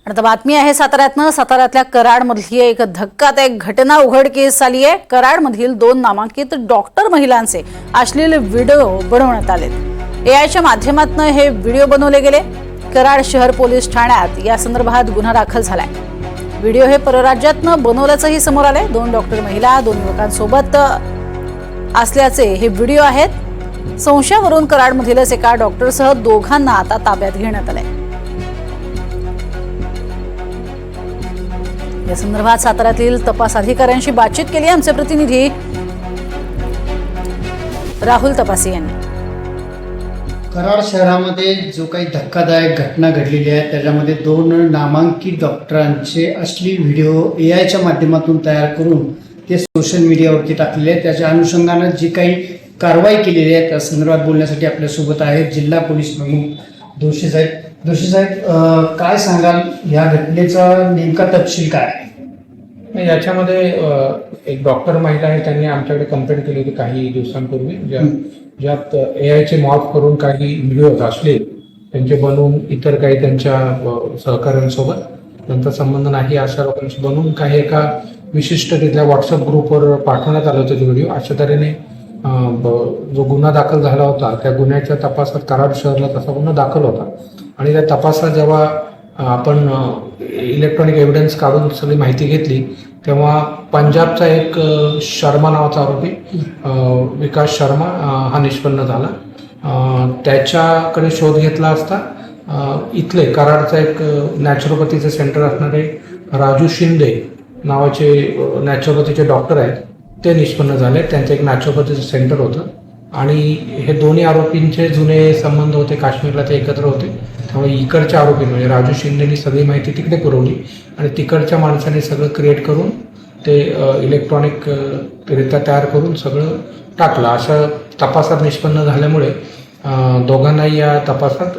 आता बातमी आहे साताऱ्यातनं। साताऱ्यातल्या कराडमधली एक धक्कादायक घटना उघडकीस आली आहे। कराडमधील 2 नामांकित डॉक्टर महिलांचे अश्लील व्हिडिओ बनवण्यात आले। एआयच्या माध्यमातून हे व्हिडिओ बनवले गेले। कराड शहर पोलीस ठाण्यात या संदर्भात गुन्हा दाखल झालाय। व्हिडिओ हे परराज्यातनं बनवल्याचंही समोर आलंय। 2 डॉक्टर महिला 2 युवकांसोबत असल्याचे हे व्हिडिओ आहेत। संशयावरून कराडमधीलच एका डॉक्टरसह दोघांना आता ताब्यात घेण्यात आलंय। या संदर्भात साताऱ्यातील तपास अधिकाऱ्यांशी बातचीत केली आमचे प्रतिनिधी राहुल तपासी यांनी। कराड शहरामध्ये जो काही धक्कादायक घटना घडलेली आहे त्याच्यामध्ये 2 नामांकित डॉक्टरांचे असली व्हिडिओ एआयच्या माध्यमातून तयार करून ते सोशल मीडियावरती टाकलेले आहेत। त्याच्या अनुषंगाने जी काही कारवाई केलेली आहे त्या संदर्भात बोलण्यासाठी आपल्यासोबत आहेत जिल्हा पोलीस प्रमुख दोशी साहेब। दोशी साहेब, काय सांगाल या घटनेचा नेमका तपशील काय आहे? याच्यामध्ये एक डॉक्टर महिला आहे, त्यांनी आमच्याकडे कंप्लेंट केली होती काही दिवसांपूर्वी, ज्यात एआयचे मॉफ करून काही व्हिडिओ असले त्यांचे बनवून इतर काही त्यांच्या सहकाऱ्यांसोबत त्यांचा संबंध नाही अशा लोकांशी बनवून काही एका विशिष्ट तिथल्या व्हॉट्सअप ग्रुपवर पाठवण्यात आले होते व्हिडिओ। अशा तऱ्हेने जो गुन्हा दाखल झाला होता त्या गुन्ह्याच्या तपासात कराड शहरला तसा गुन्हा दाखल होता आणि त्या तपासात जेव्हा आपण इलेक्ट्रॉनिक एव्हिडन्स काढून सगळी माहिती घेतली तेव्हा पंजाबचा एक शर्मा नावाचा आरोपी विकास शर्मा हा निष्पन्न झाला। त्याच्याकडे शोध घेतला असता इथले कराडचा एक नॅचरोपॅथीचे सेंटर असणारे राजू शिंदे नावाचे नॅचरोपॅथीचे डॉक्टर आहेत, ते निष्पन्न झाले। त्यांचं एक नॅचरोपॅथीचं सेंटर होतं आणि हे दोन्ही आरोपींचे जुने संबंध होते, काश्मीरला ते एकत्र होते। त्यामुळे इकडच्या आरोपी म्हणजे राजू शिंदेनी सगळी माहिती तिकडे पुरवली आणि तिकडच्या माणसाने सगळं क्रिएट करून ते इलेक्ट्रॉनिक रित्या तयार करून सगळं टाकलं। अशा तपासात निष्पन्न झाल्यामुळे दोघांनाही या तपासात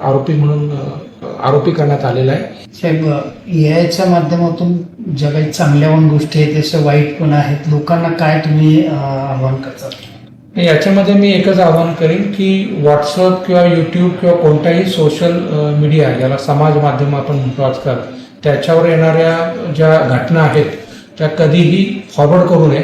आरोपी करण्यात आलेला आहे। साहेब, एआयच्या माध्यमातून ज्या काही चांगल्या गोष्टी आहेत तसं वाईट पण आहेत, लोकांना काय तुम्ही आवाहन करता? याच्यामध्ये मी एकच आवाहन करेन की व्हॉट्सअप किंवा यूट्यूब किंवा कोणताही सोशल मीडिया, याला समाज माध्यम आपण म्हणतो आजकाल, त्याच्यावर येणाऱ्या ज्या घटना आहेत त्या कधीही फॉरवर्ड करू नये।